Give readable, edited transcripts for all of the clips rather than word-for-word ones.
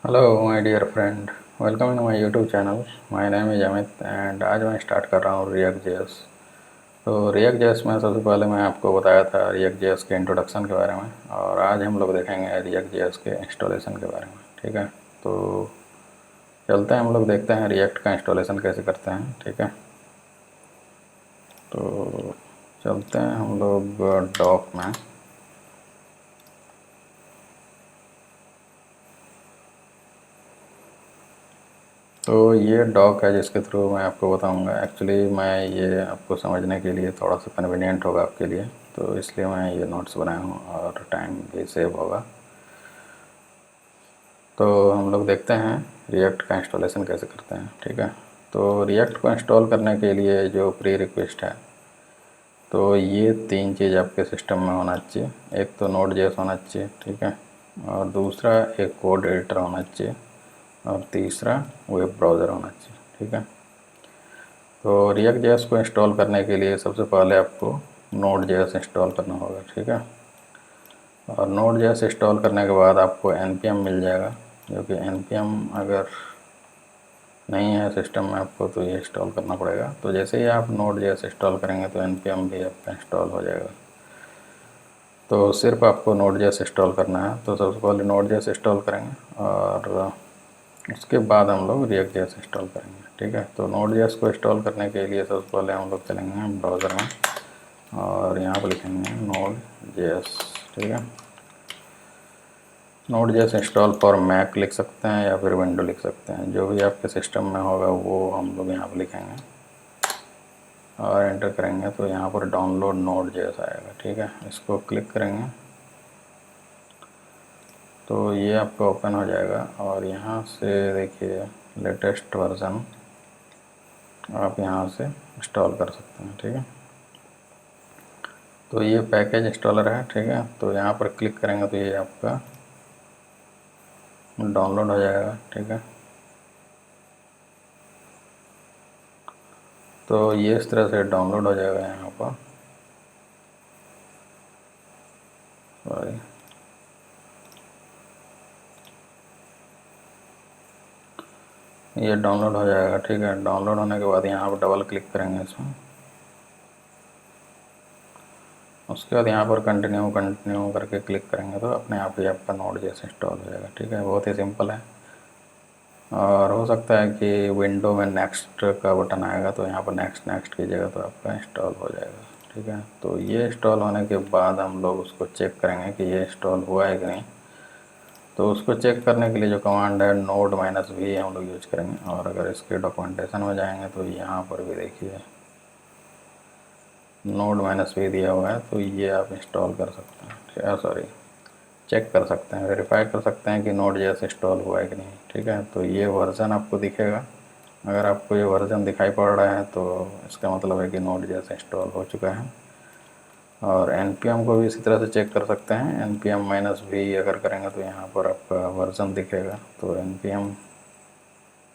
Hello my dear friend, welcome to my YouTube channel. My name is Amit and आज मैं start कर रहा हूँ रिएक्ट जेएस। तो रिएक्ट जेएस में सबसे पहले मैं आपको बताया था रिएक्ट जेएस के इंट्रोडक्शन के बारे में, और आज हम लोग देखेंगे रिएक्ट जेएस के इंस्टॉलेशन के बारे में। ठीक है, तो चलते हैं, हम लोग देखते हैं रिएक्ट का इंस्टॉलेशन कैसे करते हैं। ठीक है, तो चलते हैं हम लोग डॉक में। तो ये डॉक है जिसके थ्रू मैं आपको बताऊंगा। एक्चुअली मैं ये आपको समझने के लिए थोड़ा सा कन्वीनियंट होगा आपके लिए, तो इसलिए मैं ये नोट्स बनाया हूँ और टाइम भी सेव होगा। तो हम लोग देखते हैं रिएक्ट का इंस्टॉलेशन कैसे करते हैं। ठीक है, तो रिएक्ट को इंस्टॉल करने के लिए जो प्री रिक्वेस्ट है, तो ये तीन चीज़ आपके सिस्टम में होना चाहिए। एक तो नोड जेएस होना चाहिए, ठीक है, और दूसरा एक कोड एडिटर होना चाहिए, और तीसरा वेब ब्राउज़र होना चाहिए। ठीक है, तो रिएक्ट जेएस को इंस्टॉल करने के लिए सबसे पहले आपको नोड जेएस इंस्टॉल करना होगा। ठीक है, और नोड जेएस इंस्टॉल करने के बाद आपको npm मिल जाएगा, जो कि npm अगर नहीं है सिस्टम में आपको तो ये इंस्टॉल करना पड़ेगा। तो जैसे ही आप नोड जेएस इंस्टॉल करेंगे तो npm भी आपका इंस्टॉल हो जाएगा। तो सिर्फ आपको नोड जेएस इंस्टॉल करना है। तो सबसे पहले नोड जेएस इंस्टॉल करेंगे और उसके बाद हम लोग रिएक्ट जेएस इंस्टॉल करेंगे। ठीक है, तो नोड जेएस को इंस्टॉल करने के लिए सबसे पहले हम लोग चलेंगे ब्राउज़र में और यहाँ पर लिखेंगे नोड जेएस। ठीक है, Node JS install for Mac लिख सकते हैं या फिर विंडो लिख सकते हैं, जो भी आपके सिस्टम में होगा वो हम लोग यहाँ पर लिखेंगे और एंटर करेंगे तो यहाँ पर डाउनलोड नोड जेएस आएगा। ठीक है, इसको क्लिक करेंगे तो ये आपका ओपन हो जाएगा और यहाँ से देखिए लेटेस्ट वर्ज़न आप यहाँ से इंस्टॉल कर सकते हैं। ठीक है, तो ये पैकेज इंस्टॉलर है। ठीक है, तो यहाँ पर क्लिक करेंगे तो ये आपका डाउनलोड हो जाएगा। ठीक है, तो ये इस तरह से डाउनलोड हो जाएगा यहाँ पर। सॉरी, ये डाउनलोड हो जाएगा। ठीक है, डाउनलोड होने के बाद यहाँ पर डबल क्लिक करेंगे इसमें, उसके बाद यहाँ पर कंटिन्यू कंटिन्यू करके क्लिक करेंगे तो अपने आप ही आपका नोड जेएस इंस्टॉल हो जाएगा। ठीक है, बहुत ही सिंपल है। और हो सकता है कि विंडो में नेक्स्ट का बटन आएगा तो यहाँ पर नेक्स्ट नेक्स्ट कीजिएगा तो आपका इंस्टॉल हो जाएगा। ठीक है, तो ये इंस्टॉल होने के बाद हम लोग उसको चेक करेंगे कि ये इंस्टॉल हुआ है कि नहीं। तो उसको चेक करने के लिए जो कमांड है नोड -v हम लोग यूज करेंगे, और अगर इसके डॉक्यूमेंटेशन में जाएंगे तो यहाँ पर भी देखिए नोड -v दिया हुआ है, तो ये आप इंस्टॉल कर सकते हैं। सॉरी, चेक कर सकते हैं, वेरीफाई कर सकते हैं कि नोड जेएस इंस्टॉल हुआ है कि नहीं। ठीक है, तो ये वर्ज़न आपको दिखेगा। अगर आपको ये वर्ज़न दिखाई पड़ रहा है तो इसका मतलब है कि नोड जेएस इंस्टॉल हो चुका है। और npm को भी इसी तरह से चेक कर सकते हैं। npm -v अगर करेंगे तो यहाँ पर आपका वर्ज़न दिखेगा। तो npm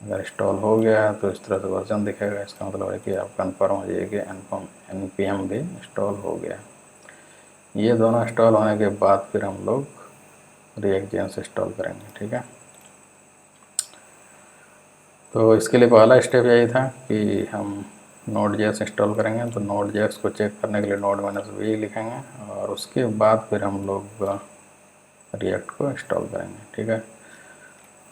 अगर इंस्टॉल हो गया है तो इस तरह से वर्ज़न दिखेगा। इसका मतलब है कि आप कंफर्म हो जाइए कि npm भी इंस्टॉल हो गया। ये दोनों इंस्टॉल होने के बाद फिर हम लोग रिएक्ट जेएस इंस्टॉल करेंगे। ठीक है, तो इसके लिए पहला स्टेप यही था कि हम नोड जेएस इंस्टॉल करेंगे। तो नोड जेएस को चेक करने के लिए नोड -v लिखेंगे और उसके बाद फिर हम लोग रिएक्ट को इंस्टॉल करेंगे। ठीक है,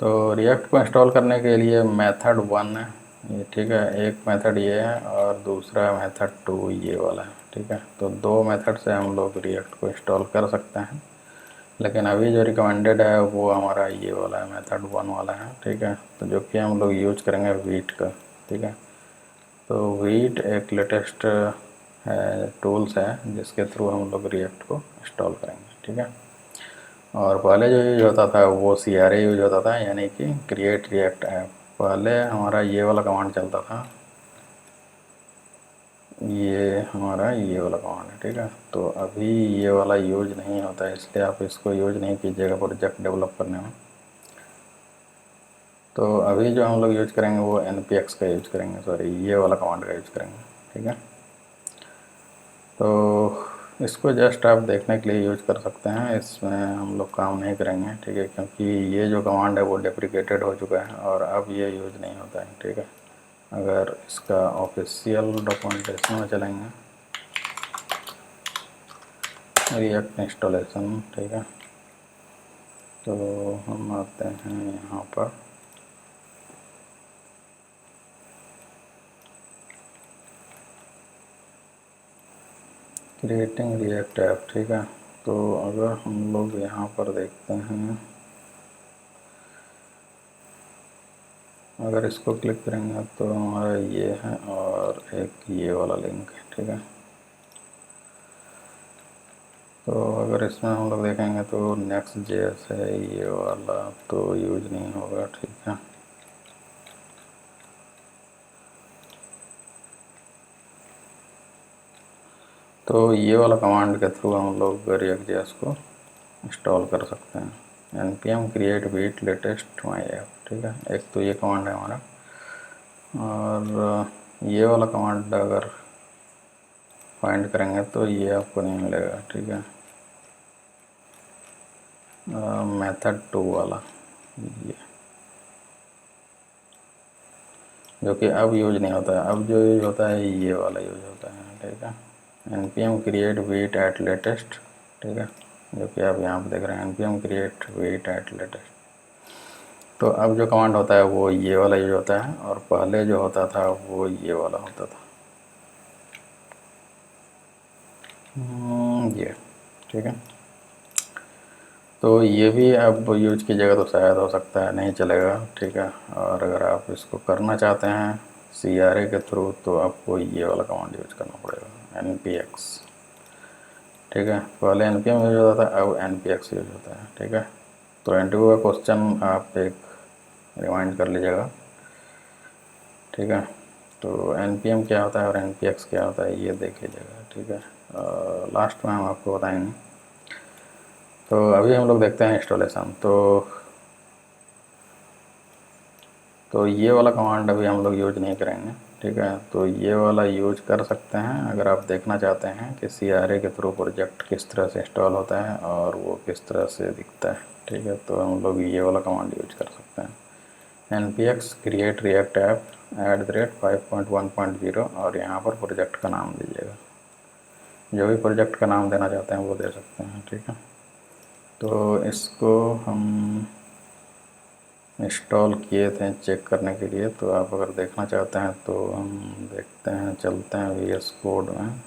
तो रिएक्ट को इंस्टॉल करने के लिए मेथड 1 है ये। ठीक है, एक मेथड ये है और दूसरा मेथड 2 ये वाला है। ठीक है, तो दो मेथड से हम लोग रिएक्ट को इंस्टॉल कर सकते हैं, लेकिन अभी जो रिकमेंडेड है वो हमारा ये वाला है, मेथड 1 वाला है। ठीक है, तो जो कि हम लोग यूज करेंगे वीट का। ठीक है, तो वीट एक लेटेस्ट है टूल्स है जिसके थ्रू हम लोग रिएक्ट को इंस्टॉल करेंगे। ठीक है, और पहले जो यूज होता था वो CRA यूज होता था, यानी कि क्रिएट रिएक्ट ऐप। पहले हमारा ये वाला कमांड चलता था, ये हमारा ये वाला कमांड है। ठीक है, तो अभी ये वाला यूज नहीं होता है, इसलिए आप इसको यूज नहीं कीजिएगा प्रोजेक्ट डेवलप करने में। तो अभी जो हम लोग यूज करेंगे वो npx का यूज करेंगे, सॉरी ये वाला कमांड का यूज करेंगे। ठीक है, तो इसको जस्ट आप देखने के लिए यूज कर सकते हैं, इसमें हम लोग काम नहीं करेंगे, ठीक है, क्योंकि ये जो कमांड है वो डेप्रिकेटेड हो चुका है और अब ये यूज नहीं होता है, ठीक है। अगर इसका ऑफिशियल डॉक्यूमेंटेशन में चलेंगे, रिएक्ट इंस्टॉलेशन, ठीक है, तो हम आते हैं यहाँ पर क्रिएटिंग रिएक्ट ऐप, ठीक है। तो अगर हम लोग यहाँ पर देखते हैं, अगर इसको क्लिक करेंगे तो हमारा ये है और एक ये वाला लिंक है, ठीक है। तो अगर इसमें हम लोग देखेंगे तो नेक्स्ट जेएस है, ये वाला तो यूज नहीं होगा, ठीक है। तो ये वाला कमांड के थ्रू हम लोग रिएक्ट जेएस को इंस्टॉल कर सकते हैं। npm create with latest my app, ठीक है। एक तो ये कमांड है हमारा, और ये वाला कमांड अगर फाइंड करेंगे तो ये आपको नहीं मिलेगा, ठीक है। मेथड 2 वाला ये, जो कि अब यूज नहीं होता है, अब जो यूज होता है ये वाला यूज होता है, ठीक है। npm create wait at latest, ठीक है, जो कि आप यहाँ पर देख रहे हैं npm create wait at latest। तो अब जो कमांड होता है वो ये वाला यूज होता है और पहले जो होता था वो ये वाला होता था, ये, ठीक है। तो ये भी अब यूज कीजिएगा तो शायद हो सकता है नहीं चलेगा, ठीक है। और अगर आप इसको करना चाहते हैं CRA के थ्रू तो आपको ये वाला कमांड यूज करना पड़ेगा, npx, ठीक है। पहले npm यूज होता था, अब npx यूज होता है, ठीक है। तो इंटरव्यू का क्वेश्चन आप एक रिमाइंड कर लीजिएगा, ठीक है। तो npm क्या होता है और npx क्या होता है ये देख लीजिएगा, ठीक है। लास्ट में हम आपको बताएंगे। तो अभी हम लोग देखते हैं इंस्टॉलेशन। तो ये वाला कमांड अभी हम लोग यूज नहीं करेंगे, ठीक है। तो ये वाला यूज कर सकते हैं अगर आप देखना चाहते हैं कि CRA के थ्रू प्रोजेक्ट किस तरह से इंस्टॉल होता है और वो किस तरह से दिखता है, ठीक है। तो हम लोग ये वाला कमांड यूज कर सकते हैं, npx create react app @5.1.0 और यहाँ पर प्रोजेक्ट का नाम दीजिएगा, जो भी प्रोजेक्ट का नाम देना चाहते हैं वो दे सकते हैं, ठीक है। तो इसको हम इंस्टॉल किए थे चेक करने के लिए, तो आप अगर देखना चाहते हैं तो हम देखते हैं, चलते हैं VS कोड में।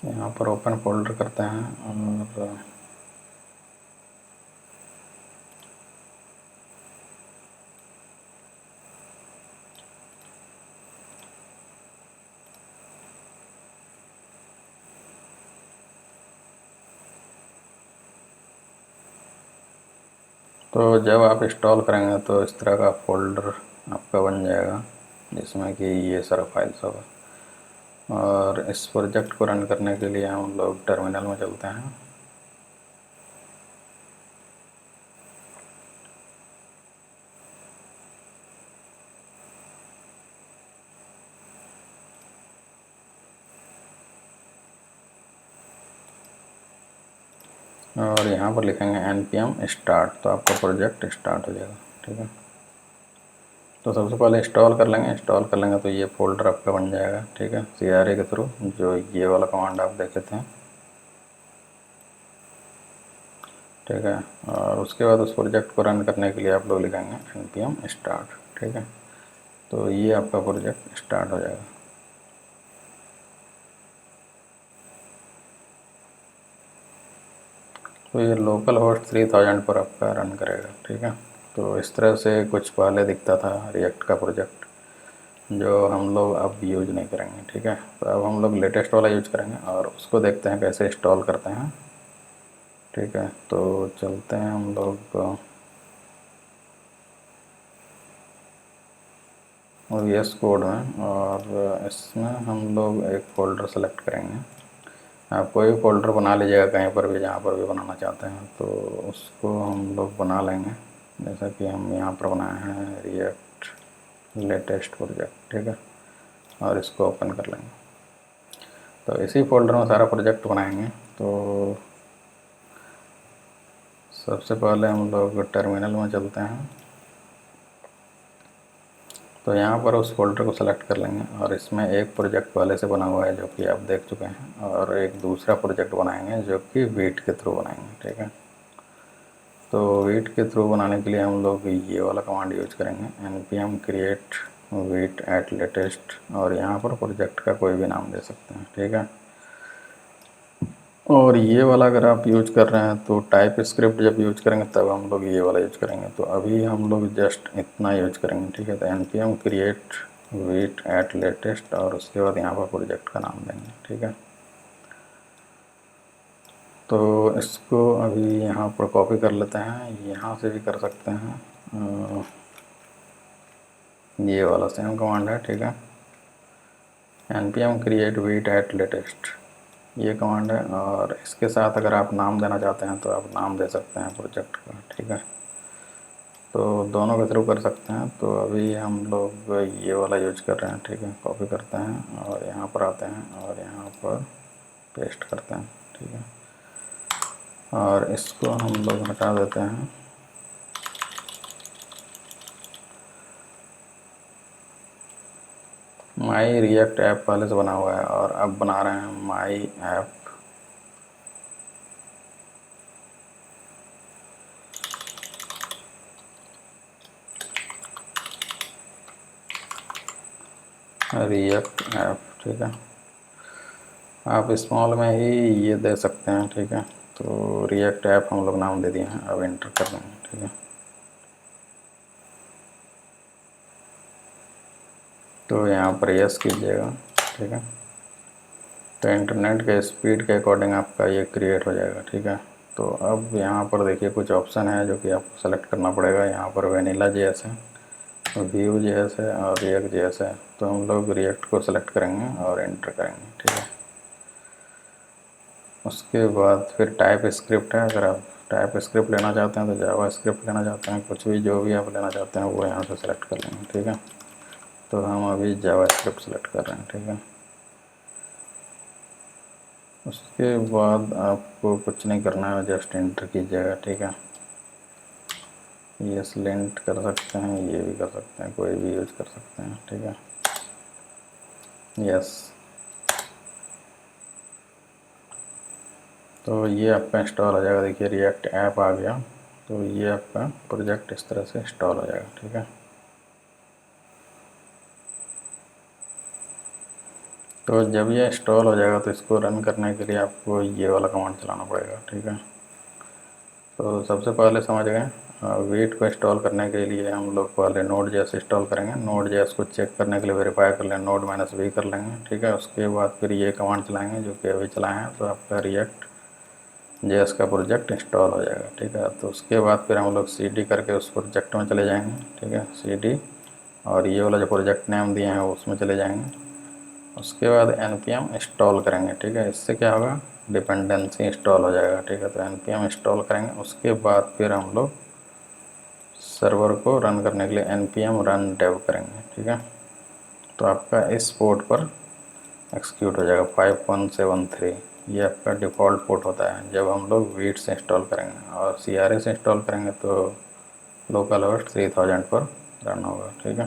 यहाँ पर ओपन फोल्डर करते हैं और तो जब आप इंस्टॉल करेंगे तो इस तरह का फोल्डर आपका बन जाएगा जिसमें कि ये सारा फाइल्स होगा। और इस प्रोजेक्ट को रन करने के लिए हम लोग टर्मिनल में चलते हैं। और यहाँ पर लिखेंगे npm start, तो आपका प्रोजेक्ट स्टार्ट हो जाएगा, ठीक है। तो सबसे पहले इंस्टॉल कर लेंगे, इंस्टॉल कर लेंगे तो ये फोल्डर आपका बन जाएगा, ठीक है, CRA के थ्रू, जो ये वाला कमांड आप देख लेते हैं, ठीक है। और उसके बाद उस प्रोजेक्ट को रन करने के लिए आप लोग लिखेंगे npm start, ठीक है। तो ये आपका प्रोजेक्ट स्टार्ट हो जाएगा। तो ये लोकल होस्ट 3000 पर आपका रन करेगा, ठीक है। तो इस तरह से कुछ पहले दिखता था रिएक्ट का प्रोजेक्ट, जो हम लोग अब यूज नहीं करेंगे, ठीक है। तो अब हम लोग लेटेस्ट वाला यूज करेंगे और उसको देखते हैं कैसे इंस्टॉल करते हैं, ठीक है। तो चलते हैं हम लोग VS कोड में और इसमें हम लोग एक फ़ोल्डर सेलेक्ट करेंगे। आप कोई भी फ़ोल्डर बना लीजिएगा कहीं पर भी, जहाँ पर भी बनाना चाहते हैं, तो उसको हम लोग बना लेंगे। जैसा कि हम यहाँ पर बनाए हैं रिएक्ट लेटेस्ट प्रोजेक्ट, ठीक है, और इसको ओपन कर लेंगे। तो इसी फोल्डर में सारा प्रोजेक्ट बनाएंगे। तो सबसे पहले हम लोग टर्मिनल में चलते हैं। तो यहाँ पर उस फोल्डर को सेलेक्ट कर लेंगे और इसमें एक प्रोजेक्ट पहले से बना हुआ है जो कि आप देख चुके हैं, और एक दूसरा प्रोजेक्ट बनाएंगे जो कि वीट के थ्रू बनाएंगे, ठीक है। तो वीट के थ्रू बनाने के लिए हम लोग ये वाला कमांड यूज करेंगे, npm create Vite at latest, और यहाँ पर प्रोजेक्ट का कोई भी नाम दे सकते हैं, ठीक है। और ये वाला अगर आप यूज कर रहे हैं तो टाइप स्क्रिप्ट जब यूज करेंगे तब हम लोग ये वाला यूज करेंगे। तो अभी हम लोग जस्ट इतना यूज करेंगे, ठीक है। तो npm create Vite at latest, और उसके बाद यहाँ पर प्रोजेक्ट का नाम देंगे, ठीक है। तो इसको अभी यहाँ पर कॉपी कर लेते हैं, यहाँ से भी कर सकते हैं। ये वाला सेम कमांड है, ठीक है। npm create Vite at latest ये कमांड है, और इसके साथ अगर आप नाम देना चाहते हैं तो आप नाम दे सकते हैं प्रोजेक्ट का, ठीक है। तो दोनों के थ्रू कर सकते हैं। तो अभी हम लोग ये वाला यूज कर रहे हैं, ठीक है। कॉपी करते हैं और यहाँ पर आते हैं और यहाँ पर पेस्ट करते हैं, ठीक है। और इसको हम लोग हटा देते हैं। माई रिएक्ट ऐप पहले से बना हुआ है और अब बना रहे हैं माई ऐप रिएक्ट ऐप, ठीक है। आप स्मॉल में ही ये दे सकते हैं, ठीक है। तो रिएक्ट ऐप हम लोग नाम दे दिए हैं, अब एंटर कर देंगे, ठीक है। तो यहाँ पर यस कीजिएगा, ठीक है। तो इंटरनेट के स्पीड के अकॉर्डिंग आपका ये क्रिएट हो जाएगा, ठीक है। तो अब यहाँ पर देखिए कुछ ऑप्शन है जो कि आपको सेलेक्ट करना पड़ेगा। यहाँ पर वेनिला जेएस है, व्यू जेएस है और रिएक्ट जेएस है। तो हम लोग रिएक्ट को सेलेक्ट करेंगे और एंटर करेंगे, ठीक है। उसके बाद फिर टाइप स्क्रिप्ट है, अगर आप टाइप स्क्रिप्ट लेना चाहते हैं तो जावा स्क्रिप्ट लेना चाहते हैं, कुछ भी जो भी आप लेना चाहते हैं वो यहाँ से सेलेक्ट कर लेंगे, ठीक है। तो हम अभी जावा स्क्रिप्ट सेलेक्ट कर रहे हैं, ठीक है। उसके बाद आपको कुछ नहीं करना है, जस्ट एंटर कीजिएगा, ठीक है। ये सिलेक्ट कर सकते हैं, ये भी कर सकते हैं, कोई भी यूज कर सकते हैं, ठीक है। यस, तो ये आपका इंस्टॉल हो जाएगा। देखिए रिएक्ट ऐप आ गया। तो ये आपका प्रोजेक्ट इस तरह से इंस्टॉल हो जाएगा, ठीक है। तो जब ये इंस्टॉल हो जाएगा तो इसको रन करने के लिए आपको ये वाला कमांड चलाना पड़ेगा, ठीक है। तो सबसे पहले समझ गए, वीट को इंस्टॉल करने के लिए हम लोग पहले नोड जेएस इंस्टॉल करेंगे। नोड जेएस को चेक करने के लिए वेरीफाई कर लेंगे, नोड -v कर लेंगे, ठीक है। उसके बाद फिर ये कमांड चलाएंगे जो कि अभी चलाए हैं, तो आपका रिएक्ट जेएस का प्रोजेक्ट इंस्टॉल हो जाएगा, ठीक है। तो उसके बाद फिर हम लोग cd करके उस प्रोजेक्ट में चले जाएंगे, ठीक है, cd, और ये वाला जो प्रोजेक्ट नेम दिए हैं उसमें चले जाएंगे। उसके बाद npm इंस्टॉल करेंगे, ठीक है। इससे क्या होगा, डिपेंडेंसी इंस्टॉल हो जाएगा, ठीक है। तो npm इंस्टॉल करेंगे। उसके बाद फिर हम लोग सर्वर को रन करने के लिए npm रन dev करेंगे, ठीक है। तो आपका इस पोर्ट पर एक्सिक्यूट हो जाएगा 5173। ये आपका डिफ़ॉल्ट पोर्ट होता है जब हम लोग वीट से इंस्टॉल करेंगे, और CRA से इंस्टॉल करेंगे तो लोकल होस्ट 3000 पर रन होगा, ठीक है।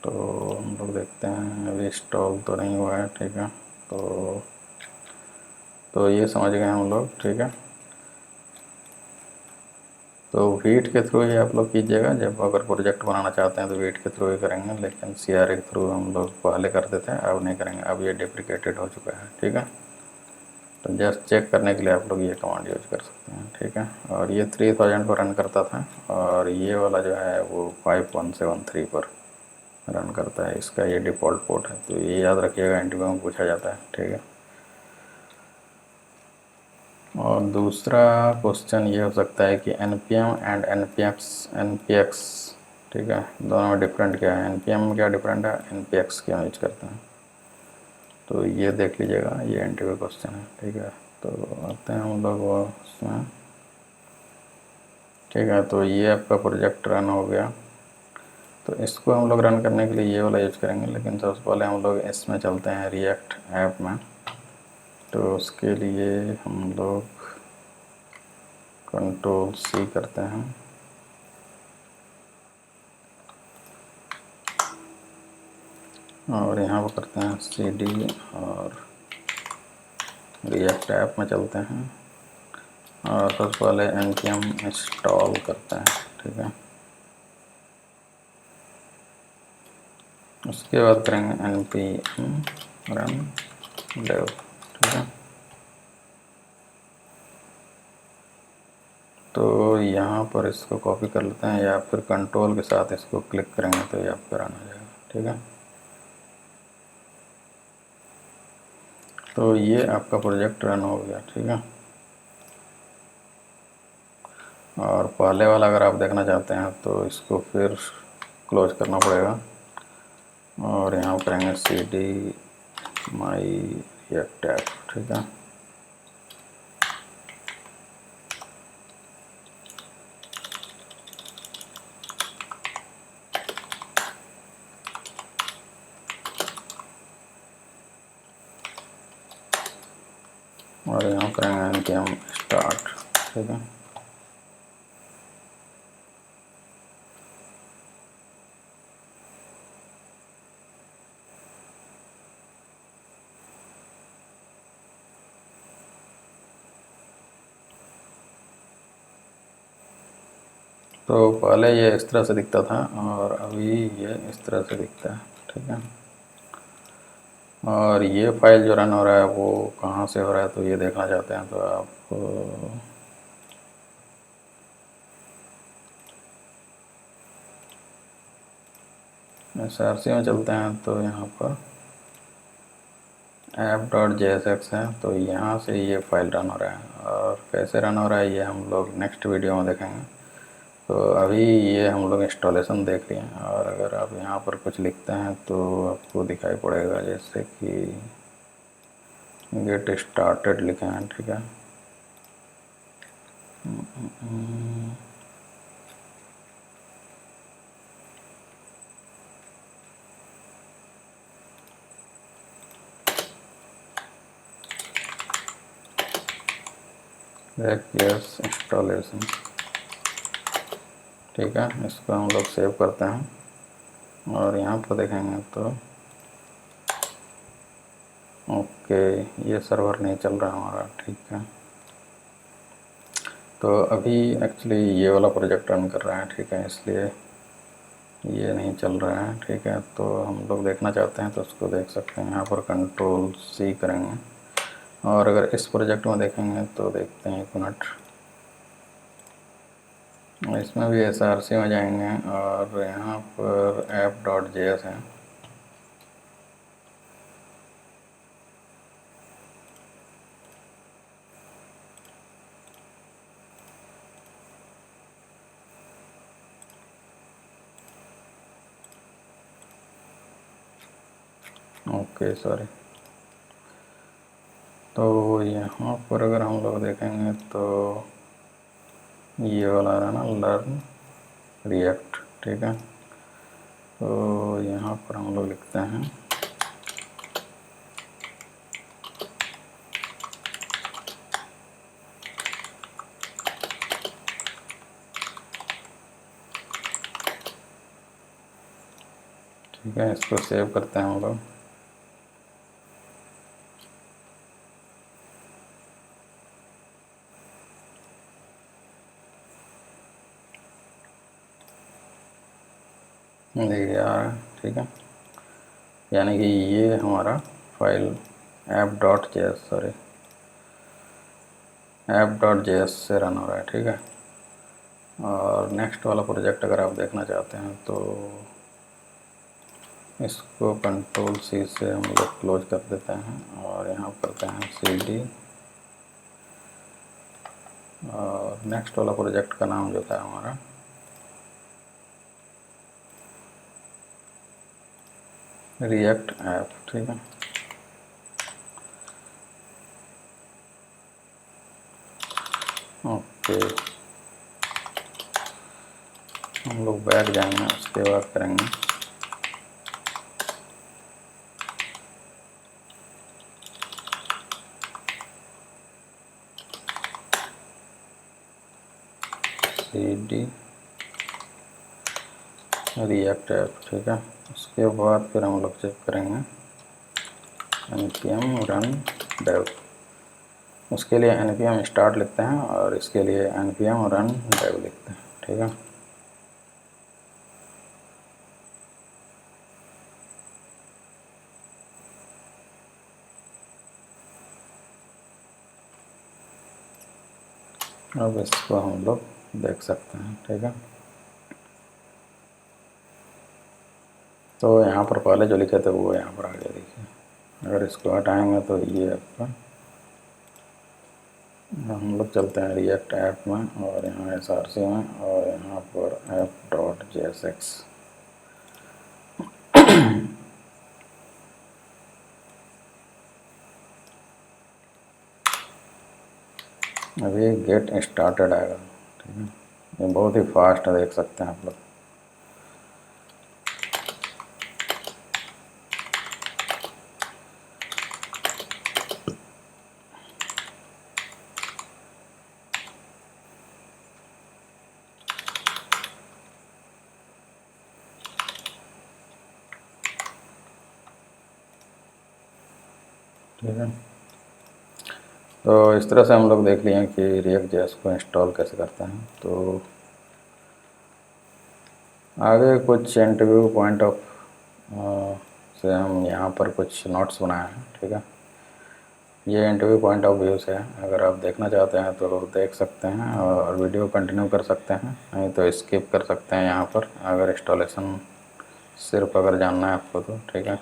तो हम लोग देखते हैं, अभी इंस्टॉल तो नहीं हुआ है, ठीक है। तो ये समझ गए हम लोग, ठीक है। तो वीट के थ्रू ही आप लोग कीजिएगा। जब अगर प्रोजेक्ट बनाना चाहते हैं तो वीट के थ्रू ही करेंगे, लेकिन CRA के थ्रू हम लोग पहले करते थे, अब नहीं करेंगे, अब ये डिप्रिकेटेड हो चुका है, ठीक है। तो जस्ट चेक करने के लिए आप लोग ये कमांड यूज कर सकते हैं, ठीक है। और ये 3000 पर रन करता था, और ये वाला जो है वो 5173 पर रन करता है। इसका ये डिफ़ॉल्ट पोर्ट है, तो ये याद रखिएगा, इंटरव्यू में पूछा जाता है, ठीक है। और दूसरा क्वेश्चन ये हो सकता है कि npm एंड npx, ठीक है, दोनों में डिफरेंट क्या है, npm में क्या डिफरेंट है, npx क्यों यूज करते हैं। तो ये देख लीजिएगा, ये इंटरव्यू क्वेश्चन है, ठीक है। तो आते हैं हम लोग उसमें, ठीक है, तो ये आपका प्रोजेक्ट रन हो गया। तो इसको हम लोग रन करने के लिए ये वाला यूज़ करेंगे, लेकिन सबसे पहले हम लोग इसमें चलते हैं रिएक्ट ऐप में। तो उसके लिए हम लोग Ctrl+C करते हैं और यहाँ पर करते हैं CD और रिएक्ट ऐप में चलते हैं और सबसे पहले npm इंस्टॉल करते हैं। ठीक है, उसके बाद करेंगे npm run dev। ठीक है, तो यहाँ पर इसको कॉपी कर लेते हैं या फिर कंट्रोल के साथ इसको क्लिक करेंगे तो ये आपका रन हो जाएगा। ठीक है, तो ये आपका प्रोजेक्ट रन हो गया। ठीक है, और पहले वाला अगर आप देखना चाहते हैं तो इसको फिर क्लोज करना पड़ेगा और यहाँ करेंगे CD my react app। ठीक है, और यहाँ करेंगे npm start। ठीक है, तो पहले ये इस तरह से दिखता था और अभी ये इस तरह से दिखता है। ठीक है, और ये फाइल जो रन हो रहा है वो कहाँ से हो रहा है, तो ये देखना चाहते हैं तो आप src में चलते हैं। तो यहाँ पर app.jsx है, तो यहाँ से ये फाइल रन हो रहा है और कैसे रन हो रहा है ये हम लोग नेक्स्ट वीडियो में देखेंगे। तो अभी ये हम लोग इंस्टॉलेशन देख रहे हैं और अगर आप यहाँ पर कुछ लिखते हैं तो आपको दिखाई पड़ेगा, जैसे कि गेट स्टार्टेड लिखे हैं। ठीक है, यस इंस्टॉलेशन। ठीक है, इसको हम लोग सेव करते हैं और यहाँ पर देखेंगे तो ओके, ये सर्वर नहीं चल रहा हमारा। ठीक है, तो अभी एक्चुअली ये वाला प्रोजेक्ट रन कर रहा है। ठीक है, इसलिए ये नहीं चल रहा है। ठीक है, तो हम लोग देखना चाहते हैं तो उसको देख सकते हैं। यहाँ पर Ctrl+C करेंगे और अगर इस प्रोजेक्ट में देखेंगे तो देखते हैं, एक मिनट, इसमें भी src में जाएंगे और यहाँ पर app.js है। ओके सॉरी, तो यहाँ पर अगर हम लोग देखेंगे तो ये वाला है ना, लर्न रिएक्ट। ठीक है, तो यहाँ पर हम लोग लिखते हैं ठीक है, इसको सेव करते हैं हम लोग। देखिए आ रहा है। ठीक है, यानी कि ये हमारा फाइल app.js से रन हो रहा है। ठीक है, और नेक्स्ट वाला प्रोजेक्ट अगर आप देखना चाहते हैं तो इसको Ctrl+C से हम लोग क्लोज कर देते हैं और यहाँ करते हैं CD और नेक्स्ट वाला प्रोजेक्ट का नाम जो था हमारा रिएक्ट ऐप। ठीक है, ओके, हम लोग बैक जाएंगे, उसके बाद करेंगे CD रिएक्ट ऐप, ठीक है। उसके बाद फिर हम लोग चेक करेंगे npm run dev। उसके लिए npm start लिखते हैं और इसके लिए npm run dev लिखते हैं, ठीक है। अब इसको हम लोग देख सकते हैं, ठीक है। तो यहाँ पर पहले जो लिखे थे वो यहाँ पर आ गया, देखिए। अगर इसको हटाएंगे तो ये आपका, हम लोग चलते हैं रिएक्ट ऐप में और यहाँ src में और यहाँ पर app.jsx। अभी गेट स्टार्टेड आएगा, ठीक है। ये बहुत ही फास्ट है, देख सकते हैं आप लोग। ठीक है, तो इस तरह से हम लोग देख लिए कि रिएक्ट जेएस को इंस्टॉल कैसे करते हैं। तो आगे कुछ इंटरव्यू पॉइंट ऑफ से हम यहाँ पर कुछ नोट्स बनाए हैं, ठीक है। ये इंटरव्यू पॉइंट ऑफ व्यू से है, अगर आप देखना चाहते हैं तो देख सकते हैं और वीडियो कंटिन्यू कर सकते हैं, नहीं तो स्किप कर सकते हैं यहाँ पर, अगर इंस्टॉलेशन सिर्फ अगर जानना है आपको तो, ठीक है।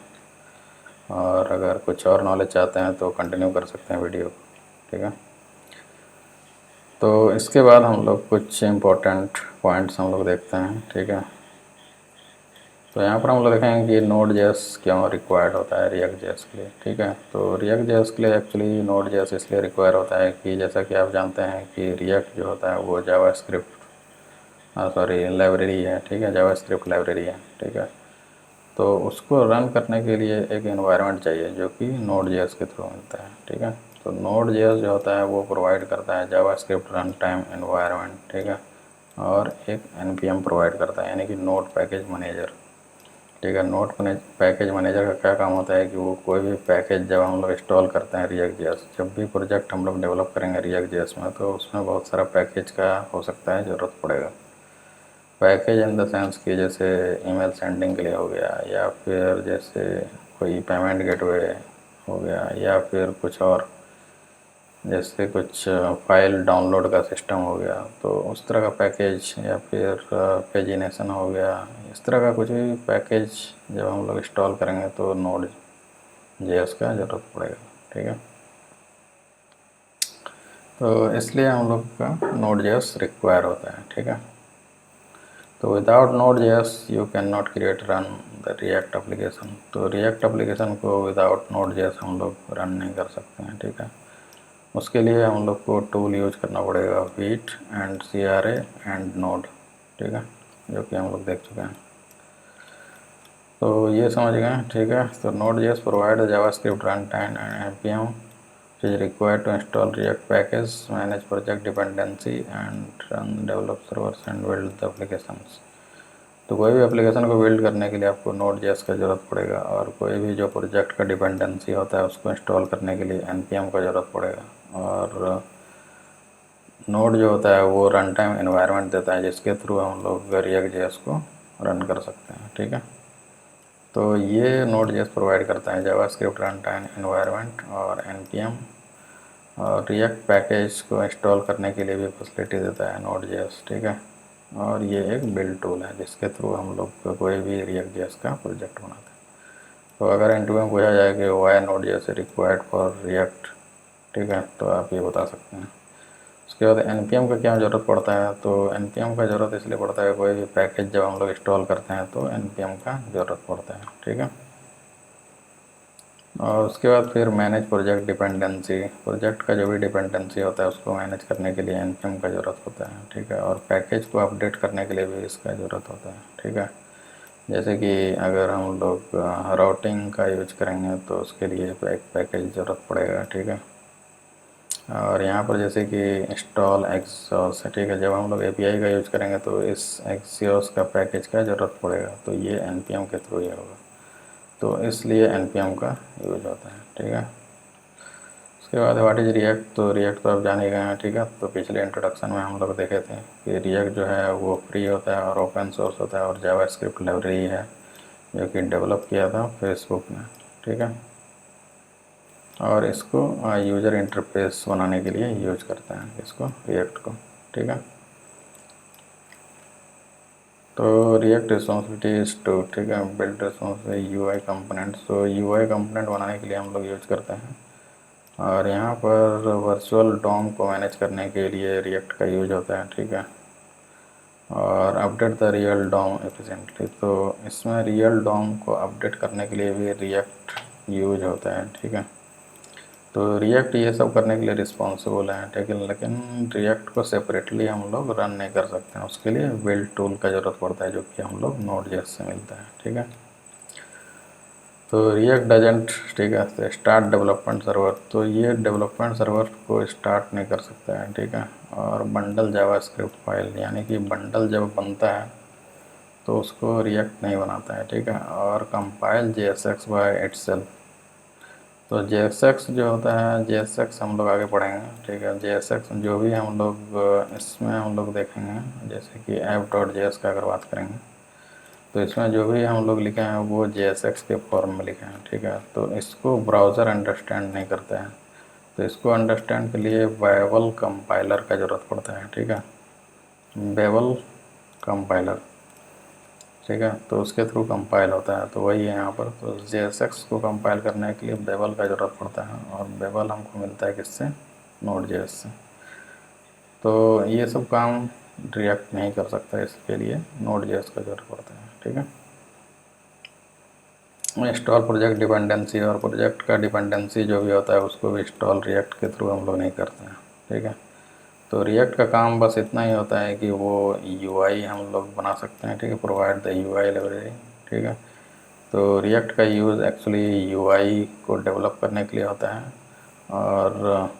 और अगर कुछ और नॉलेज चाहते हैं तो कंटिन्यू कर सकते हैं वीडियो, ठीक है। तो इसके बाद हम लोग कुछ इम्पोर्टेंट पॉइंट्स हम लोग देखते हैं, ठीक है। तो यहाँ पर हम लोग देखेंगे कि नोड जेएस क्यों रिक्वायर्ड होता है रिएक्ट जेएस के लिए, ठीक है। तो रिएक्ट जेएस के लिए एक्चुअली नोड जेएस इसलिए रिक्वायर होता है कि जैसा कि आप जानते हैं कि रिएक्ट जो होता है वो लाइब्रेरी है, ठीक है, जावास्क्रिप्ट लाइब्रेरी है, ठीक है। तो उसको रन करने के लिए एक एनवायरनमेंट चाहिए जो कि नोड जेएस के थ्रू मिलता है, ठीक है। तो नोड जेएस जो होता है वो प्रोवाइड करता है जावास्क्रिप्ट रन टाइम एनवायरनमेंट, ठीक है, और एक npm प्रोवाइड करता है, यानी कि नोड पैकेज मैनेजर, ठीक है। नोड पैकेज मैनेजर का क्या काम होता है कि वो कोई भी पैकेज जब हम लोग इंस्टॉल करते हैं रिएक्ट जेएस, जब भी प्रोजेक्ट हम लोग डेवलप करेंगे रिएक्ट जेएस में, तो उसमें बहुत सारा पैकेज का हो सकता है ज़रूरत पड़ेगा। पैकेज इन द सेंस कि जैसे ईमेल सेंडिंग के लिए हो गया, या फिर जैसे कोई पेमेंट गेटवे हो गया, या फिर कुछ और जैसे कुछ फाइल डाउनलोड का सिस्टम हो गया, तो उस तरह का पैकेज, या फिर पेजिनेशन हो गया, इस तरह का कुछ भी पैकेज जब हम लोग इंस्टॉल करेंगे तो नोड जेएस का ज़रूरत पड़ेगा, ठीक है। तो इसलिए हम लोग का नोड जेएस रिक्वायर होता है, ठीक है। तो without node JS you can not create run the react application. तो रिएक्ट एप्लीकेशन को विदाउट नोड जेएस हम लोग रन नहीं कर सकते हैं, ठीक है। उसके लिए हम लोग को टूल यूज करना पड़ेगा wheat and CRA and node, ठीक है, जो कि हम लोग देख चुके हैं। तो ये समझ गए, ठीक है। तो node JS provide JavaScript run time and npm is required to install React package, manage project dependency and run develop servers and build the applications। तो कोई भी एप्लीकेशन को बिल्ड करने के लिए आपको नोड जेएस का ज़रूरत पड़ेगा, और कोई भी जो प्रोजेक्ट का डिपेंडेंसी होता है उसको इंस्टॉल करने के लिए npm का ज़रूरत पड़ेगा। और नोड जो होता है वो रन टाइम एनवायरनमेंट देता है जिसके थ्रू हम लोग रिएक्ट जेएस को रन कर सकते हैं, ठीक है। तो ये नोड जेएस प्रोवाइड करता है जावास्क्रिप्ट रन टाइम एनवायरनमेंट और npm, और रिएक्ट पैकेज को इंस्टॉल करने के लिए भी फैसिलिटी देता है नोड जेएस, ठीक है। और ये एक बिल्ड टूल है जिसके थ्रू हम लोग कोई भी रिएक्ट जेएस का प्रोजेक्ट बनाते हैं। तो अगर इंटरव्यू में पूछा जाए कि why Node JS required for React, ठीक है, तो आप ये बता सकते हैं। उसके बाद npm का क्या ज़रूरत पड़ता है, तो npm का ज़रूरत इसलिए पड़ता है कोई भी पैकेज जब हम लोग इंस्टॉल करते हैं तो npm का ज़रूरत पड़ता है, ठीक है। और उसके बाद फिर मैनेज प्रोजेक्ट डिपेंडेंसी, प्रोजेक्ट का जो भी डिपेंडेंसी होता है उसको मैनेज करने के लिए npm का ज़रूरत होता है, ठीक है। और पैकेज को अपडेट करने के लिए भी इसका ज़रूरत होता है, ठीक है। जैसे कि अगर हम लोग राउटिंग का यूज करेंगे तो उसके लिए एक पैकेज ज़रूरत पड़ेगा, ठीक है। और यहाँ पर जैसे कि इंस्टॉल एक्सॉस है, ठीक है। जब हम लोग एपीआई का यूज करेंगे तो इस एक्सॉस का पैकेज का ज़रूरत पड़ेगा, तो ये npm के थ्रू ही होगा, तो इसलिए npm का यूज होता है, ठीक है। उसके बाद व्हाट इज़ रिएक्ट, तो रिएक्ट तो आप जान ही गए हैं, ठीक है। तो पिछले इंट्रोडक्शन में हम लोग देखे थे कि रिएक्ट जो है वो फ्री होता है और ओपन सोर्स होता है और जावास्क्रिप्ट लाइब्रेरी है जो कि डेवलप किया था फेसबुक ने, ठीक है। और इसको यूज़र इंटरफेस बनाने के लिए यूज करते हैं इसको, रिएक्ट को, ठीक है। तो रिएक्ट रिस्पॉन्सिबिलिटीज टू, ठीक है, बिल्ड रिस्पॉन्सिबिलिटी यूआई कंपोनेंट्स, तो यूआई कंपोनेंट बनाने के लिए हम लोग यूज करते हैं। और यहाँ पर वर्चुअल डोम को मैनेज करने के लिए रिएक्ट का यूज होता है, ठीक है। और update the real DOM efficiently, तो इसमें रियल डोम को अपडेट करने के लिए भी रिएक्ट यूज होता है, ठीक है। तो रिएक्ट ये सब करने के लिए रिस्पॉन्सिबल है, ठीक है। लेकिन रिएक्ट को सेपरेटली हम लोग रन नहीं कर सकते हैं, उसके लिए बिल्ड टूल का ज़रूरत पड़ता है जो कि हम लोग नोड.js से मिलता है, ठीक है। तो रिएक्ट डजेंट, ठीक है, तो स्टार्ट डेवलपमेंट सर्वर, तो ये डेवलपमेंट सर्वर को स्टार्ट नहीं कर सकता है, ठीक है। और बंडल जावास्क्रिप्ट फाइल, यानी कि बंडल जब बनता है तो उसको रिएक्ट नहीं बनाता है, ठीक है। और कंपाइल JSX बाय इटसेल्फ, तो JSX जो होता है, JSX हम लोग आगे पढ़ेंगे, ठीक है। JSX जो भी हम लोग इसमें हम लोग देखेंगे, जैसे कि app.js का अगर बात करेंगे तो इसमें जो भी हम लोग लिखे हैं वो JSX के फॉर्म में लिखे हैं, ठीक है। तो इसको ब्राउज़र अंडरस्टैंड नहीं करते हैं, तो इसको अंडरस्टैंड के लिए बेवल कंपाइलर का ज़रूरत पड़ता है, ठीक है। बेवल कंपाइलर, ठीक है, तो उसके थ्रू कंपाइल होता है, तो वही है यहाँ पर। तो JSX को कंपाइल करने के लिए बेवल का ज़रूरत पड़ता है, और बेवल हमको मिलता है किससे, नोड.js से। तो ये सब काम रिएक्ट नहीं कर सकता, इसके लिए नोड.js का ज़रूरत पड़ता है, ठीक है। इंस्टॉल प्रोजेक्ट डिपेंडेंसी, और प्रोजेक्ट का डिपेंडेंसी जो भी होता है उसको भी इंस्टॉल रिएक्ट के थ्रू हम लोग नहीं करते हैं, ठीक है। तो रिएक्ट का काम बस इतना ही होता है कि वो यूआई हम लोग बना सकते हैं, ठीक है, प्रोवाइड द यूआई लाइब्रेरी, ठीक है। तो रिएक्ट का यूज़ एक्चुअली यूआई को डेवलप करने के लिए होता है, और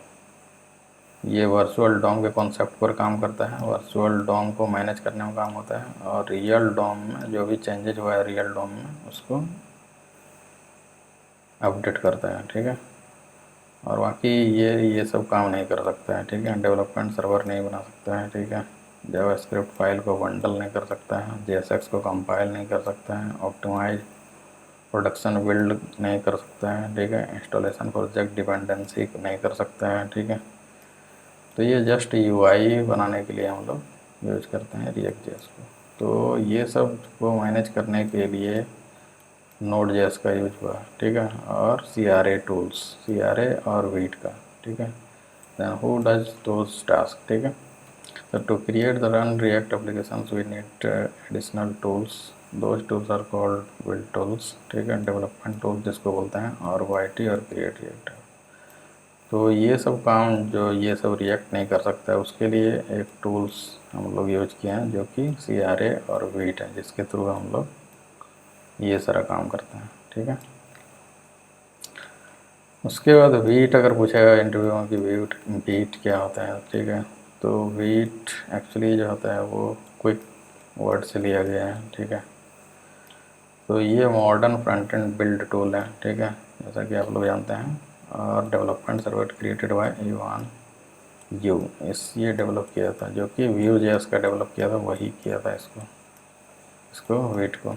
ये वर्चुअल डोम के कॉन्सेप्ट पर काम करता है, वर्चुअल डोम को मैनेज करने में काम होता है, और रियल डोम में जो भी चेंजेज हुआ है रियल डोम में उसको अपडेट करता है, ठीक है। और बाकी ये सब काम नहीं कर सकता है, ठीक है। डेवलपमेंट सर्वर नहीं बना सकता है, ठीक है। जावास्क्रिप्ट फाइल को बंडल नहीं कर सकता है, JSX को कंपाइल नहीं कर सकता है, ऑप्टिमाइज प्रोडक्शन बिल्ड नहीं कर सकता है, ठीक है। इंस्टॉलेशन प्रोजेक्ट डिपेंडेंसी नहीं कर सकता है, ठीक है। तो ये जस्ट यूआई बनाने के लिए हम लोग यूज करते हैं React.js को। तो ये सब को मैनेज करने के लिए नोड.js का यूज हुआ, ठीक है। और CRA टूल्स, CRA और वीट का, ठीक है। Then who does those task, ठीक है। तो to create the run React applications we need additional tools, those tools are called build tools, ठीक है, डेवलपमेंट टूल्स जिसको बोलते हैं, और YT और क्रिएट रिएक्ट। तो ये सब काम जो ये सब रिएक्ट नहीं कर सकता है उसके लिए एक टूल्स हम लोग यूज किए हैं जो कि CRA और वीट है, जिसके थ्रू हम लोग ये सारा काम करते हैं, ठीक है। उसके बाद वीट अगर पूछेगा इंटरव्यू में कि वीट क्या होता है, ठीक है। तो वीट एक्चुअली जो होता है वो क्विक वर्ड से लिया गया है, ठीक है। तो ये modern front end build tool है, ठीक है, जैसा कि आप लोग जानते हैं। और development server created by Ivan you, इस ये डेवलप किया था, जो कि Vue.js का डेवलप किया था, वही किया था इसको वीट को,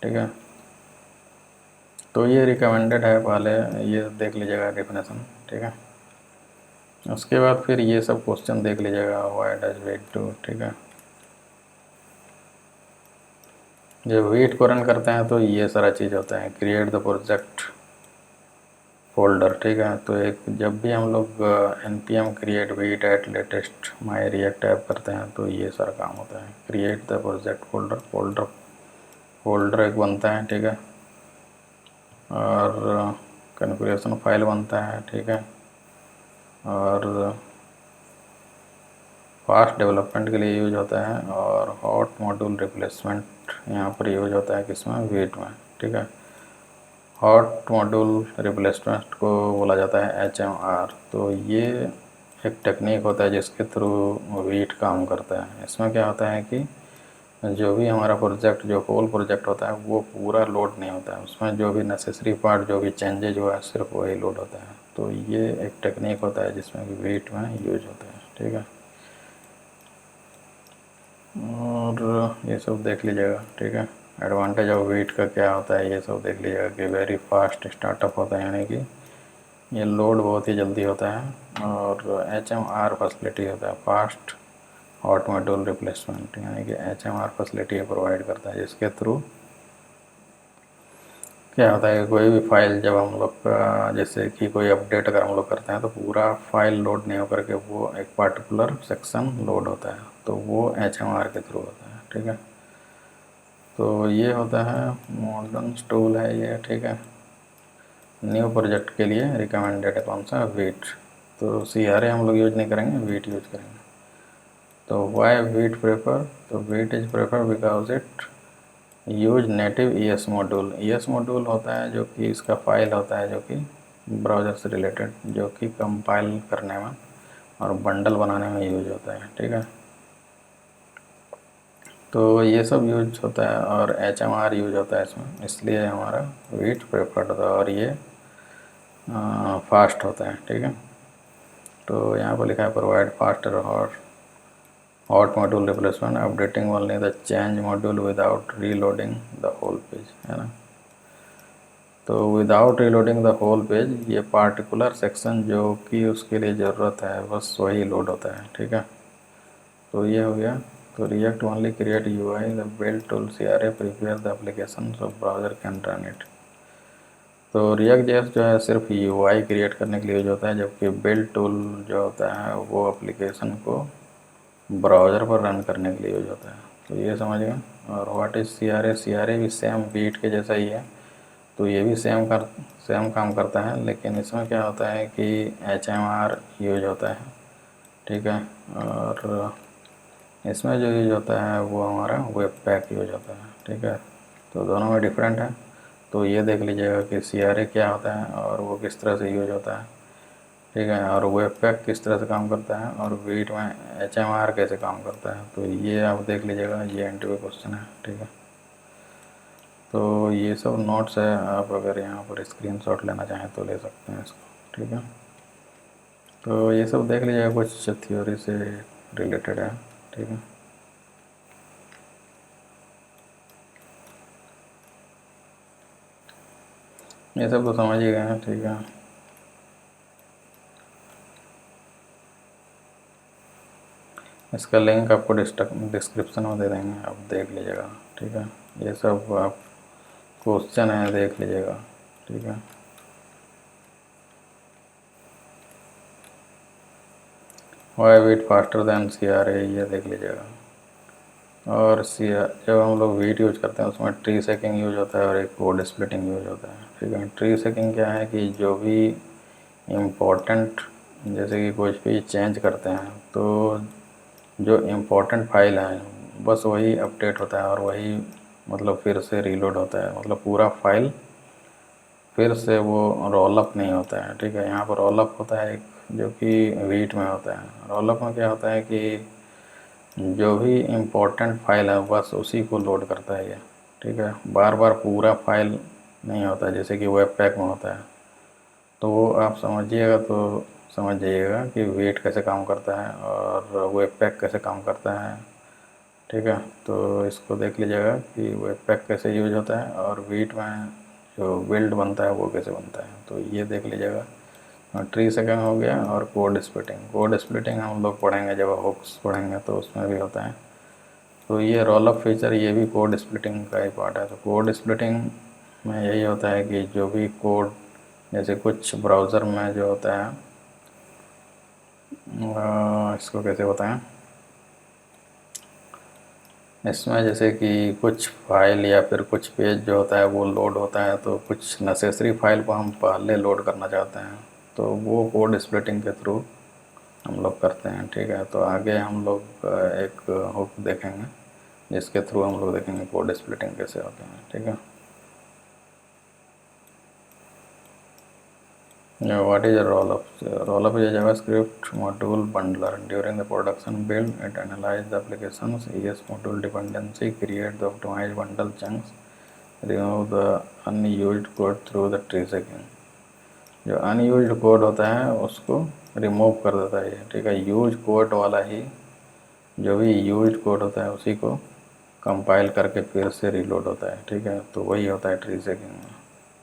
ठीक है। तो ये रिकमेंडेड है, पहले ये देख लीजिएगा डेफिनेशन, ठीक है। उसके बाद फिर ये सब क्वेश्चन देख लीजिएगा, व्हाई डज वेट डू, ठीक है। जब वेट को रन करते हैं तो ये सारा चीज़ होता है, क्रिएट द प्रोजेक्ट फोल्डर, ठीक है। तो एक जब भी हम लोग npm create Vite at latest my React app करते हैं तो ये सारा काम होता है, क्रिएट द प्रोजेक्ट फोल्डर एक बनता है, ठीक है। और कॉन्फ़िगरेशन फाइल बनता है, ठीक है। और फास्ट डेवलपमेंट के लिए यूज होता है। और हॉट मॉड्यूल रिप्लेसमेंट यहाँ पर यूज होता है किसमें, वीट में, ठीक है। हॉट मॉड्यूल रिप्लेसमेंट को बोला जाता है HMR। तो ये एक टेक्निक होता है जिसके थ्रू वीट काम करता है। इसमें क्या होता है कि जो भी हमारा प्रोजेक्ट, जो होल प्रोजेक्ट होता है वो पूरा लोड नहीं होता है, उसमें जो भी नेसेसरी पार्ट, जो भी चेंजेज हुआ है सिर्फ वही लोड होता है। तो ये एक टेक्निक होता है जिसमें कि वीट में यूज होता है, ठीक है। और ये सब देख लीजिएगा, ठीक है। एडवांटेज ऑफ वीट का क्या होता है ये सब देख लीजिएगा कि वेरी फास्ट स्टार्टअप होता है, यानी कि ये लोड बहुत ही जल्दी होता है। और HMR फैसिलिटी होता है, फास्ट हॉट मॉड्यूल रिप्लेसमेंट, यानी कि HMR फैसिलिटी प्रोवाइड करता है, जिसके थ्रू क्या होता है कि कोई भी फाइल जब हम लोग का, जैसे कि कोई अपडेट अगर हम लोग करते हैं तो पूरा फाइल लोड नहीं होकर के वो एक पार्टिकुलर सेक्शन लोड होता है, तो वो HMR के थ्रू होता है, ठीक है। तो ये होता है मॉडर्न टूल है ये, ठीक है। न्यू प्रोजेक्ट के लिए रिकमेंडेड है कौन सा, वीट। तो CRA हम लोग यूज नहीं करेंगे, वीट यूज करेंगे। तो वाई वीट प्रेफर, तो wheat is prefer because it use native ES module. ES module होता है जो कि इसका फाइल होता है जो कि ब्राउज़र से रिलेटेड, जो कि कंपाइल करने में और बंडल बनाने में यूज होता है, ठीक है। तो ये सब यूज होता है और HMR यूज होता है इसमें, इसलिए हमारा वीट प्रेफर्ड होता है और ये फास्ट होता है, ठीक है। तो यहाँ पर लिखा है प्रोवाइड फास्टर और hot module replacement, updating only the change module without reloading the whole page, है ना। तो without reloading the whole page, ये पार्टिकुलर सेक्शन जो कि उसके लिए ज़रूरत है बस वही लोड होता है, ठीक है। तो ये हो गया। तो react only create UI, the build tool CRA prepare the application so browser can run it. तो React.js जो है सिर्फ UI क्रिएट करने के लिए यूज होता है, जबकि बिल्ड टूल जो होता है वो एप्लीकेशन को ब्राउज़र पर रन करने के लिए यूज होता है। तो ये समझ गए। और व्हाट इज़ CRA, CRA भी सेम बीट के जैसा ही है, तो ये भी सेम काम करता है, लेकिन इसमें क्या होता है कि HMR यूज होता है, ठीक है। और इसमें जो यूज होता है वो हमारा वेब पैक यूज होता है, ठीक है। तो दोनों में डिफरेंट है। तो ये देख लीजिएगा कि CRA क्या होता है और वो किस तरह से यूज होता है, ठीक है। और वेब पैक किस तरह से काम करता है और वीट में HMR कैसे काम करता है, तो ये आप देख लीजिएगा, ये इंटरव्यू क्वेश्चन है, ठीक है। तो ये सब नोट्स है, आप अगर यहाँ पर स्क्रीनशॉट लेना चाहें तो ले सकते हैं इसको, ठीक है। तो ये सब देख लीजिएगा, कुछ थ्योरी से रिलेटेड है, ठीक है। ये सब तो समझ ही गए हैं, ठीक है। इसका लिंक आपको डिस्क्रिप्शन में दे देंगे, आप देख लीजिएगा, ठीक है। ये सब आप क्वेश्चन है, देख लीजिएगा, ठीक है। Why Vite faster than CRA, ये देख लीजिएगा। और जब हम लोग वीट यूज करते हैं उसमें ट्री शेकिंग यूज होता है और एक कोड स्प्लिटिंग यूज होता है, ठीक है। ट्री शेकिंग क्या है कि जो भी इम्पोर्टेंट, जैसे कि कुछ भी चेंज करते हैं तो जो इम्पोर्टेंट फाइल है बस वही अपडेट होता है और वही मतलब फिर से रीलोड होता है, मतलब पूरा फाइल फिर से वो रोल अप नहीं होता है, ठीक है। यहाँ पर रोल अप होता है एक, जो कि वीट में होता है। रोल अप में क्या होता है कि जो भी इम्पोर्टेंट फाइल है बस उसी को लोड करता है ये, ठीक है। बार बार पूरा फाइल नहीं होता है जैसे कि वेब पैक में होता है। तो वो आप समझिएगा तो समझ जाइएगा कि वेट कैसे काम करता है और वेब पैक कैसे काम करता है, ठीक है। तो इसको देख लीजिएगा कि वेब पैक कैसे यूज होता है और वीट में जो बिल्ड बनता है वो कैसे बनता है, तो ये देख लीजिएगा। ट्री शेकिंग हो गया और कोड स्प्लिटिंग। कोड स्प्लिटिंग हम लोग पढ़ेंगे जब हुक्स पढ़ेंगे तो उसमें भी होता है। तो ये रोल अप फीचर, ये भी कोड स्प्लिटिंग का ही पार्ट है। तो कोड स्प्लिटिंग में यही होता है कि जो भी कोड, जैसे कुछ ब्राउज़र में जो होता है इसको कैसे बताएं, इसमें जैसे कि कुछ फाइल या फिर कुछ पेज जो होता है वो लोड होता है, तो कुछ नेसेसरी फाइल को हम पहले लोड करना चाहते हैं, तो वो कोड स्प्लिटिंग के थ्रू हम लोग करते हैं। ठीक है, तो आगे हम लोग एक हुक देखेंगे जिसके थ्रू हम लोग देखेंगे कोड स्प्लिटिंग कैसे होते हैं। ठीक है, what is a rollup? Rollup is a JavaScript module bundler. During the production build, it analyzes the application's ES module dependency, create the optimized bundle chunks, remove the unused code through the tree checking. जो unused code होता है उसको remove कर देता है ये। ठीक है, यूज कोड वाला ही, जो भी यूज्ड कोड होता है उसी को कंपाइल करके फिर से रीलोड होता है। ठीक है, तो वही होता है ट्री चेकिंग में।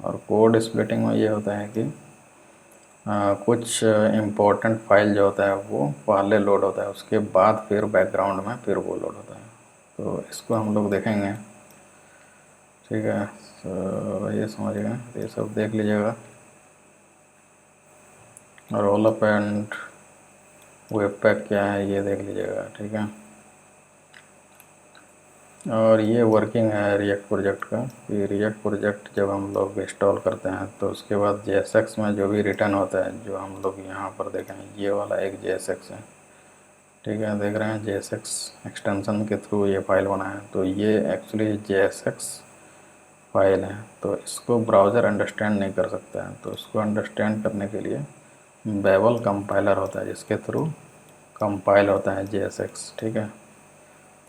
और कोड स्प्लिटिंग में ये होता है कि कुछ इम्पोर्टेंट फाइल जो होता है वो पहले लोड होता है, उसके बाद फिर बैकग्राउंड में फिर वो लोड होता है। तो इसको हम लोग देखेंगे। ठीक है, तो ये समझिएगा, ये सब देख लीजिएगा। रोलअप एंड वेब पैक क्या है ये देख लीजिएगा। ठीक है, और ये वर्किंग है रिएक्ट प्रोजेक्ट का। कि रिएक्ट प्रोजेक्ट जब हम लोग इंस्टॉल करते हैं तो उसके बाद JSX में जो भी रिटर्न होता है, जो हम लोग यहाँ पर देखें, ये वाला एक JSX है। ठीक है, देख रहे हैं JSX एक्सटेंशन के थ्रू ये फाइल बना है। तो ये एक्चुअली JSX फाइल है, तो इसको ब्राउज़र अंडरस्टैंड नहीं कर सकता है। तो इसको अंडरस्टैंड करने के लिए बेवल कंपाइलर होता है जिसके थ्रू कंपाइल होता है JSX। ठीक है,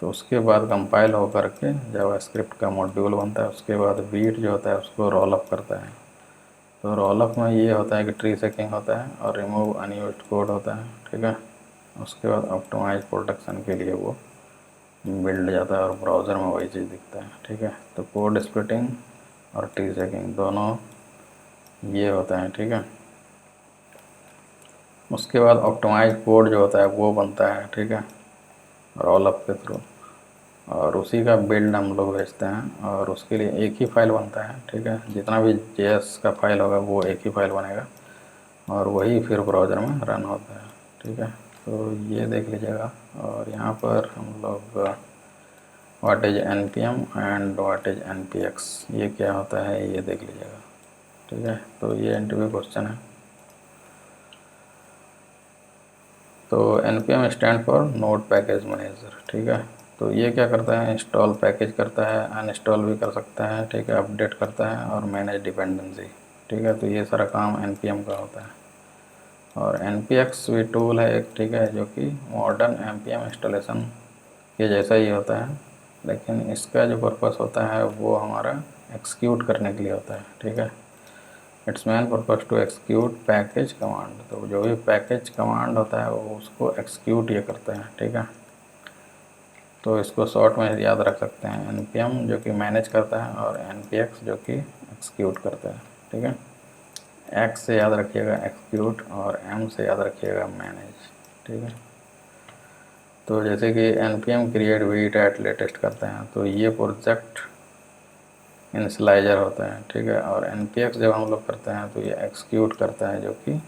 तो उसके बाद कंपाइल होकर के जावास्क्रिप्ट का मॉड्यूल बनता है। उसके बाद बीट जो होता है उसको रोलअप करता है। तो रोलअप में ये होता है कि ट्री चेकिंग होता है और रिमूव अनयूज्ड कोड होता है। ठीक है, उसके बाद ऑप्टिमाइज प्रोडक्शन के लिए वो बिल्ड जाता है और ब्राउज़र में वही चीज़ दिखता है। ठीक है, तो कोड स्प्लिटिंग और ट्री चेकिंग दोनों ये होता है। ठीक है, उसके बाद ऑप्टिमाइज कोड जो होता है वो बनता है। ठीक है, रोलअप के थ्रू, और उसी का बिल्ड हम लोग भेजते हैं और उसके लिए एक ही फाइल बनता है। ठीक है, जितना भी JS का फाइल होगा वो एक ही फाइल बनेगा और वही फिर ब्राउज़र में रन होता है। ठीक है, तो ये देख लीजिएगा। और यहाँ पर हम लोग what is NPM and what is NPX, ये क्या होता है ये देख लीजिएगा। ठीक है, तो ये इंटरव्यू क्वेश्चन है। तो NPM stand for node package manager. ठीक है, तो ये क्या करता है, इंस्टॉल पैकेज करता है, अनइंस्टॉल भी कर सकता है। ठीक है, अपडेट करता है और मैनेज डिपेंडेंसी। ठीक है, तो ये सारा काम NPM का होता है। और NPX भी टूल है एक। ठीक है, जो कि मॉडर्न NPM इंस्टॉलेशन के जैसा ही होता है, लेकिन इसका जो पर्पस होता है वो हमारा एक्सिक्यूट करने के लिए होता है। ठीक है, its main purpose to execute package command. तो जो भी पैकेज कमांड होता है वो उसको एक्सिक्यूट ये करता है। ठीक है, तो इसको शॉर्ट में याद रख सकते हैं, NPM जो कि मैनेज करता है और NPX जो कि एक्सिक्यूट करता है। ठीक है, X से याद रखिएगा एक्सिक्यूट और M से याद रखिएगा मैनेज। ठीक है, तो जैसे कि NPM create Vite at latest करते हैं तो ये प्रोजेक्ट इनिशियलाइजर होता है। ठीक है, और NPX जब हम लोग करते हैं तो ये एक्सिक्यूट करता है, जो कि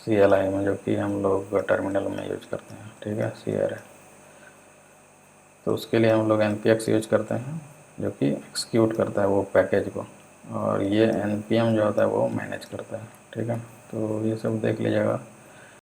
CLI में, जो कि हम लोग टर्मिनल में यूज करते हैं। ठीक है, CRA, तो उसके लिए हम लोग NPX यूज करते हैं जो कि एक्सिक्यूट करता है वो पैकेज को, और ये NPM जो होता है वो मैनेज करता है। ठीक है, तो ये सब देख लीजिएगा।